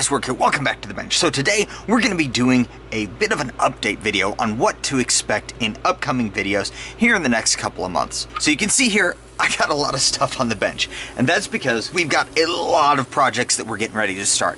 guys, WorkTheTrigger. Welcome back to the bench. So today we're going to be doing a bit of an update video on what to expect in upcoming videos here in the next couple of months. So you can see here, I got a lot of stuff on the bench, and that's because we've got a lot of projects that we're getting ready to start.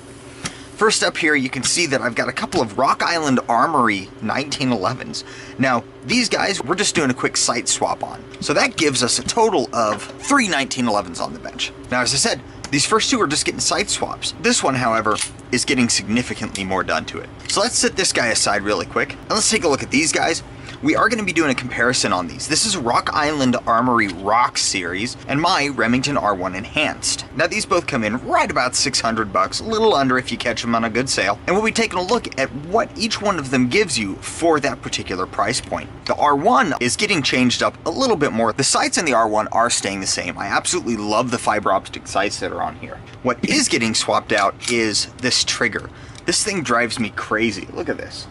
First up here, you can see that I've got a couple of Rock Island Armory 1911s. Now, these guys, we're just doing a quick sight swap on. So that gives us a total of 3 1911s on the bench. Now, as I said, these first two are just getting sight swaps. This one, however, is getting significantly more done to it. So let's set this guy aside really quick, and let's take a look at these guys. We are going to be doing a comparison on these. This is Rock Island Armory Rock Series and my Remington R1 Enhanced. Now these both come in right about 600 bucks, a little under if you catch them on a good sale. And we'll be taking a look at what each one of them gives you for that particular price point. The R1 is getting changed up a little bit more. The sights in the R1 are staying the same. I absolutely love the fiber optic sights that are on here. What is getting swapped out is this trigger. This thing drives me crazy. Look at this.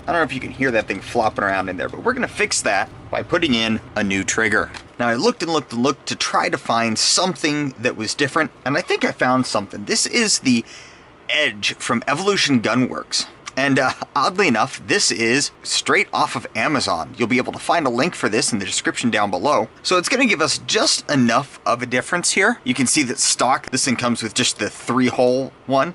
I don't know if you can hear that thing flopping around in there, but we're going to fix that by putting in a new trigger. Now I looked and looked and looked to try to find something that was different, and I think I found something. This is the Edge from Evolution Gunworks. And oddly enough, this is straight off of Amazon. You'll be able to find a link for this in the description down below. So it's going to give us just enough of a difference here. You can see that stock, this thing comes with just the 3-hole one.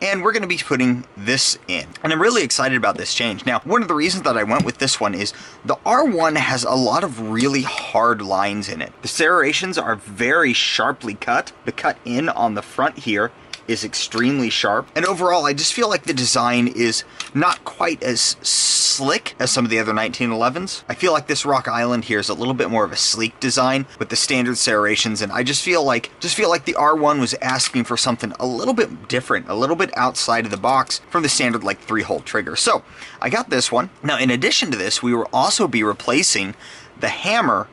And we're going to be putting this in. And I'm really excited about this change. Now, one of the reasons that I went with this one is the R1 has a lot of really hard lines in it. The serrations are very sharply cut. The cut in on the front here is extremely sharp. And overall, I just feel like the design is not quite as slick as some of the other 1911s. I feel like this Rock Island here is a little bit more of a sleek design with the standard serrations, and I just feel like the R1 was asking for something a little bit different, a little bit outside of the box from the standard like 3-hole trigger. So I got this one. Now in addition to this, we will also be replacing the hammer,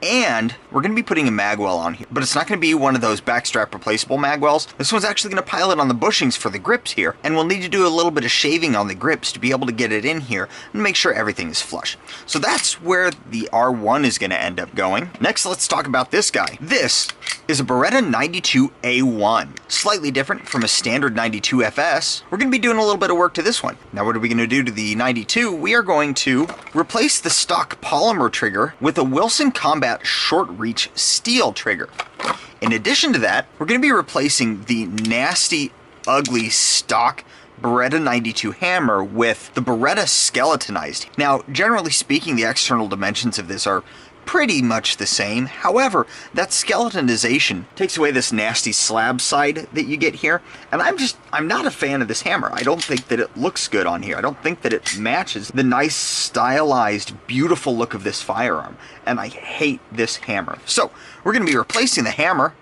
and we're going to be putting a magwell on here, but it's not going to be one of those backstrap replaceable magwells. This one's actually going to pilot on the bushings for the grips here, and we'll need to do a little bit of shaving on the grips to be able to get it in here and make sure everything is flush. So that's where the R1 is going to end up going. Next, let's talk about this guy. This is a Beretta 92A1. Slightly different from a standard 92 FS. We're going to be doing a little bit of work to this one. Now, what are we going to do to the 92? We are going to replace the stock polymer trigger with a Wilson Combat short reach steel trigger. In addition to that, we're going to be replacing the nasty, ugly stock Beretta 92 hammer with the Beretta skeletonized. Now, generally speaking, the external dimensions of this are pretty much the same. However, that skeletonization takes away this nasty slab side that you get here, and I'm not a fan of this hammer. I don't think that it looks good on here. I don't think that it matches the nice, stylized, beautiful look of this firearm, and I hate this hammer. So we're going to be replacing the hammer,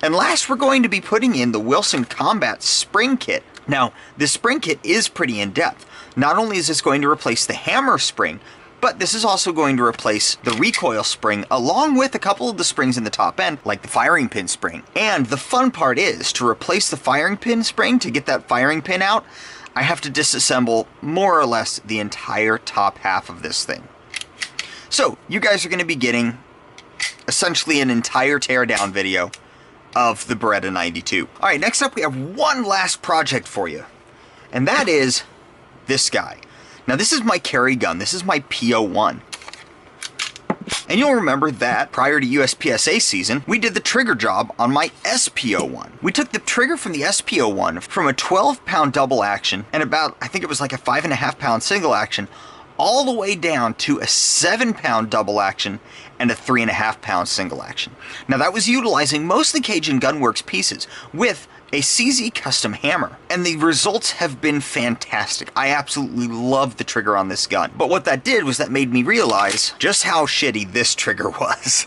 and last we're going to be putting in the Wilson Combat spring kit. Now, this spring kit is pretty in-depth. Not only is this going to replace the hammer spring, but this is also going to replace the recoil spring along with a couple of the springs in the top end, like the firing pin spring. And the fun part is, to replace the firing pin spring, to get that firing pin out, I have to disassemble more or less the entire top half of this thing. So you guys are going to be getting essentially an entire teardown video of the Beretta 92. All right, next up we have one last project for you, and that is this guy. Now this is my carry gun. This is my PO1. And you'll remember that prior to USPSA season, we did the trigger job on my SPO1. We took the trigger from the SPO1 from a 12-pound double action and about, I think it was like a 5.5-pound single action, all the way down to a 7-pound double action and a 3.5-pound single action. Now that was utilizing mostly Cajun Gunworks pieces with a CZ custom hammer, and the results have been fantastic. I absolutely love the trigger on this gun. But what that did was that made me realize just how shitty this trigger was.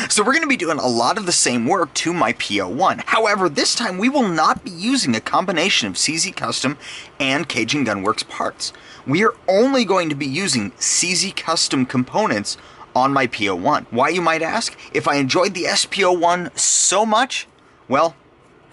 So we're going to be doing a lot of the same work to my PO1. However, this time we will not be using a combination of CZ Custom and Cajun Gunworks parts. We are only going to be using CZ Custom components on my PO1. Why, you might ask? If I enjoyed the SPO1 so much, well,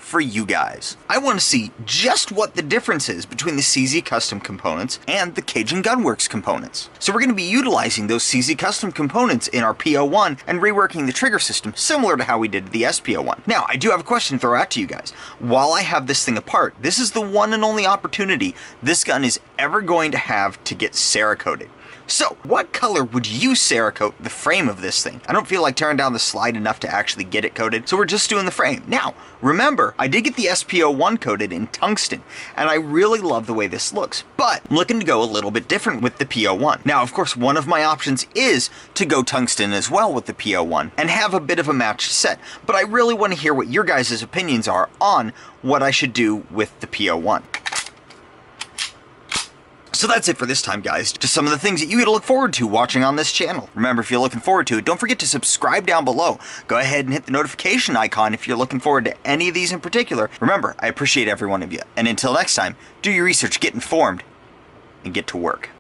for you guys. I want to see just what the difference is between the CZ Custom components and the Cajun Gunworks components. So we're going to be utilizing those CZ Custom components in our PO1 and reworking the trigger system similar to how we did the SPO1. Now, I do have a question to throw out to you guys. While I have this thing apart, this is the one and only opportunity this gun is ever going to have to get Cerakoted. So, what color would you Cerakote the frame of this thing? I don't feel like tearing down the slide enough to actually get it coated, so we're just doing the frame. Now, remember, I did get the SPO1 coated in tungsten, and I really love the way this looks, but I'm looking to go a little bit different with the PO1. Now, of course, one of my options is to go tungsten as well with the PO1 and have a bit of a matched set, but I really want to hear what your guys' opinions are on what I should do with the PO1. So that's it for this time, guys. Just some of the things that you get to look forward to watching on this channel. Remember, if you're looking forward to it, don't forget to subscribe down below. Go ahead and hit the notification icon if you're looking forward to any of these in particular. Remember, I appreciate every one of you. And until next time, do your research, get informed, and get to work.